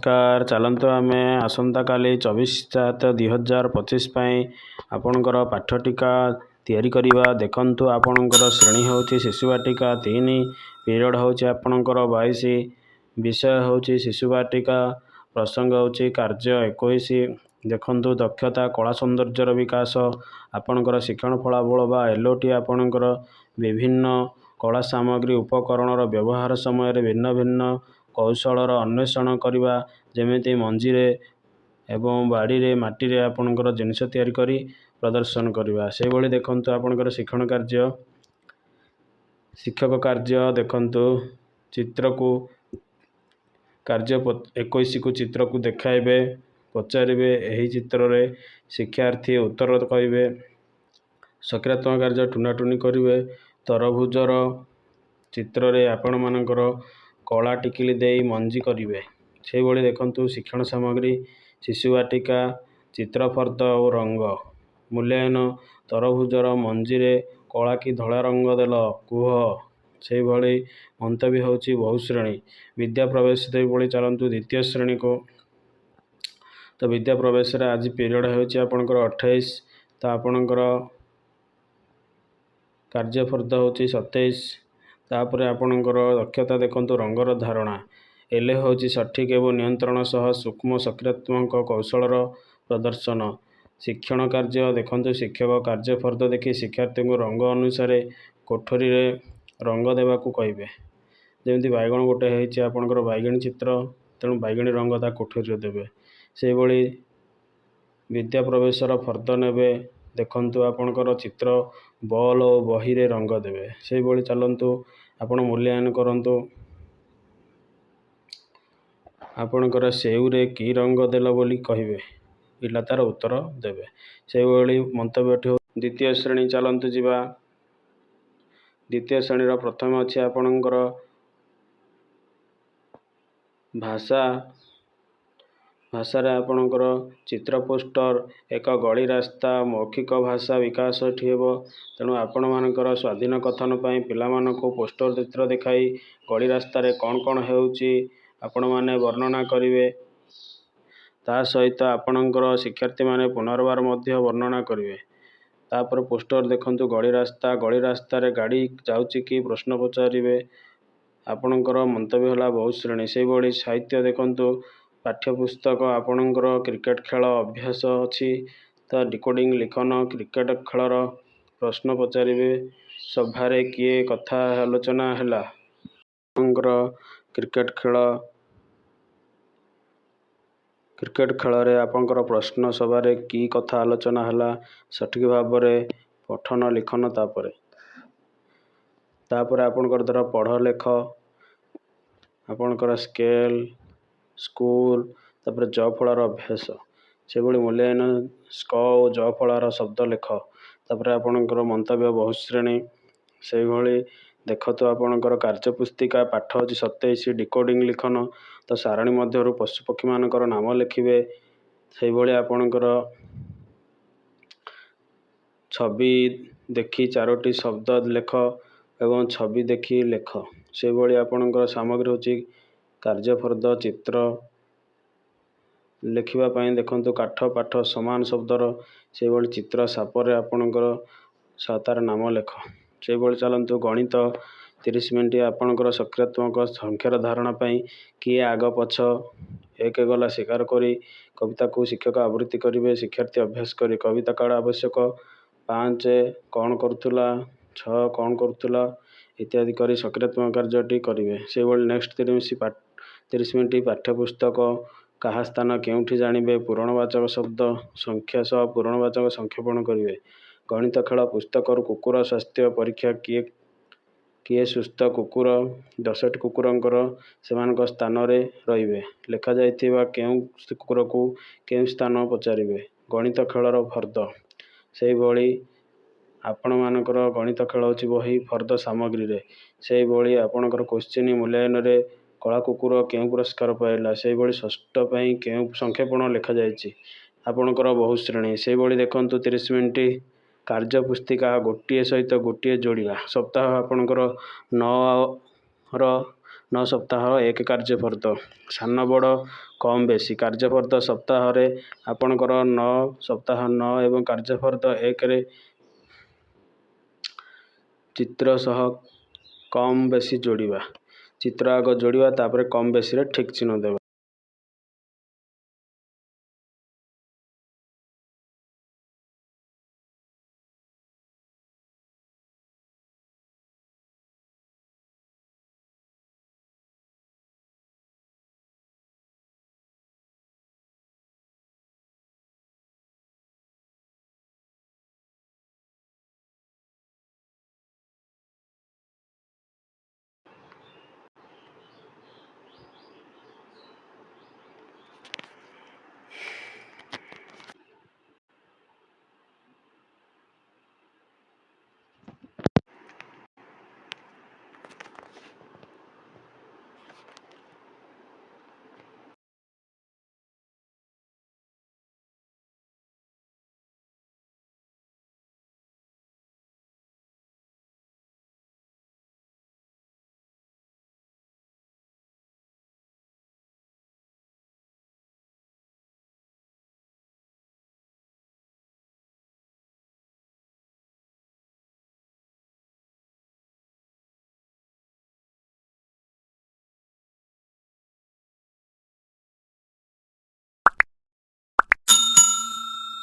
नमस्कार चलतु आम आसंता काली 24/7/2025 आपणकर पाठटिका तैयारी करवा देखु आपणकर श्रेणी हूँ शिशुवाटिका 3 पीरियड हूँ आपणकर 22 विषय हूँ शिशुवाटिका प्रसंग हूँ कार्य 21 देखु दक्षता कला सौंदर्यर विकास आपणकर शिक्षण फलाफल बा एलओटी आपणकर विभिन्न कला सामग्री उपकरण व्यवहार समय भिन्न भिन्न कौशलर अन्वेषण करवा जमिति मंजीरे एवं बाड़ी रे माटी रे आपणकर जिनिस तैयारी करी प्रदर्शन करवा से भली देखंतु आपणकर शिक्षण कार्य शिक्षक कार्य देखंतु चित्र को कार्य 21 को चित्र को देखाइबे पचारिबे एही चित्र रे शिक्षार्थी उत्तर कहिबे सकारात्मक कार्य टुनाटुनी करिवे तरभुजर चित्र रे आपण मानकर कला टिकिली देई मंजी करिवे से भली देखंतु शिक्षण सामग्री शिशुवाटिका चित्रफर्द और रंग मूल्यांकन तरभुजर मंजी रे कला की धला रंग देल कुह से भली मंतव्य होची बहुश्रेणी विद्या प्रवेश भली चलतु द्वितीय श्रेणी को तो विद्या प्रवेश रे आज पीरियड होची आपनकर 28 तो आपनकर कार्यफर्द होची 27 तापर आपणकर दक्षता देखंतु रंगर धारणा एले होची सठिक एवं नियंत्रण सह सूक्ष्म सकारात्मक कौशलर प्रदर्शन शिक्षण कार्य देखंतु शिक्षक कार्यफर्द देखि शिक्षार्थी को रंग अनुसार कोठरी रे रंग देवा को कहिबे जेमति बैगण गोटे होईची आपणकर बैगणी चित्र तेणु बैगणी रंग ता कोठरी रे देबे से भली विद्या प्रवेशर फर्द नेबे देखंतु आपणकर चित्र बॉल और बही रे रंग देबे से भली चलंतु आपण मूल्यांकन करंतु आपणकर सेउ रे की रंग देल बोली कहिबे पिला तार उत्तर देबे से भली मंतव्यटी द्वितीय श्रेणी चलंतु जिबा द्वितीय श्रेणी रा प्रथम अछि आपणकर भाषा भाषा रे आपणकर चित्र पोस्टर एक गली रास्ता मौखिक भाषा विकास हेबो तेणु आपण मानकर स्वाधीन कथन पाई पिला मानको पोस्टर चित्र देखाई गली रास्ता रे कौन कौन हेउची आपण माने वर्णना करिवे ता सहित आपणकर शिक्षार्थी माने पुनर्बार मध्य वर्णना करिवे तापर पोस्टर देखंतु गली रास्ता रे गाड़ी जाउची कि प्रश्न पचारिवे आपणकर मंतव्य होला बहुत श्रेणी से भली साहित्य देखंतु पाठ्यपुस्तक आपणकर क्रिकेट खेल अभ्यास अच्छी तो डिकोडिंग लिखन क्रिकेट खेलर प्रश्न पचारिवे सभारे किए कथा आलोचना हैला क्रिकेट खेल रे आपणकर प्रश्न सभारे की कथा आलोचना हैला सठिक भाव में पठन लिखन तापर आपणकर धर पढ़ लेख आपणकर स्केल स्कूल तापर ज फलार अभ्यास से भली मूल्यांकन स्क और ज फलार शब्द लेख तापर आपणकर मंतव्य बहुत श्रेणी से भली देखतो आपणकर कार्यपुस्तिका पाठ अछि 27 डिकोडिंग लिखन तो सारणी मध्यरु पशुपक्षी मानकर नाम लिखिबे से भली आपणकर छवि देखि 4टी शब्द लेख एवं छवि देखि लेख से भली आपणकर सामग्री होची कार्यफर्द चित्र लिखिबा पाई देखंतु काठ पाठ समान शब्दर से भली चित्र सापर आपणकर सातार नाम लेख से भली चलंतु गणित 30 मिनिट आपणकर सकारात्मक संख्यार धारणा पाई किए आग पछ एक गला स्वीकार करी कविता को शिक्षक आवृत्ति करिवे शिक्षार्थी अभ्यास करी कविता काल आवश्यक 5 कौन करुला 6 कौन करुला इत्यादि करी सकारात्मक कार्यटी करिवे से भली नेक्स्ट 30 मिनिट पाठ्यपुस्तक कहा स्थान केउठी जानिबे पूरणवाचक शब्द संख्या सह पूरणवाचक संक्षेपण करिवे गणित खेल पुस्तक कुकुर स्वास्थ्य परीक्षा किए सुस्थ कुकुर 10टी कुकुरंकर सेमानक स्थान रे रहिबे लेखा जाइथिबा केउ कुकुर को केउ स्थान पचारिबे गणित खेलर फर्द से भली आपण मानकर गणित खेल होची बही फर्द सामग्री रे से भली आपणकर क्वेश्चन मूल्यांकन रे कला कुकुर केउ पुरस्कार पाइला से भली षष्ठ पई केउ संक्षेपण लेखा जायछि आपणकर बहुत श्रेणी से भली देखंतु 30 मिनिट कार्यपुस्तिका गोटे सहित गोटे जोड़िला सप्ताह आपणकर 9 9 ସପ୍ତାହ 1 କାର୍ଯ୍ୟଫର୍ଦ୍ଧ ସାନ ବଡ଼ କମ୍ ବେଶୀ କାର୍ଯ୍ୟଫର୍ଦ୍ଧ ସପ୍ତାହରେ ଆପଣଙ୍କର 9 ସପ୍ତାହ 9 ଏବଂ କାର୍ଯ୍ୟଫର୍ଦ୍ଧ 1ରେ ଚିତ୍ର ସହ କମ୍ ବେଶୀ ଯୋଡ଼ିବା। ଚିତ୍ର ଆଗ ଯୋଡ଼ିବା ତାପରେ କମ୍ ବେଶୀରେ ଠିକ୍ ଚିହ୍ନ ଦେବା।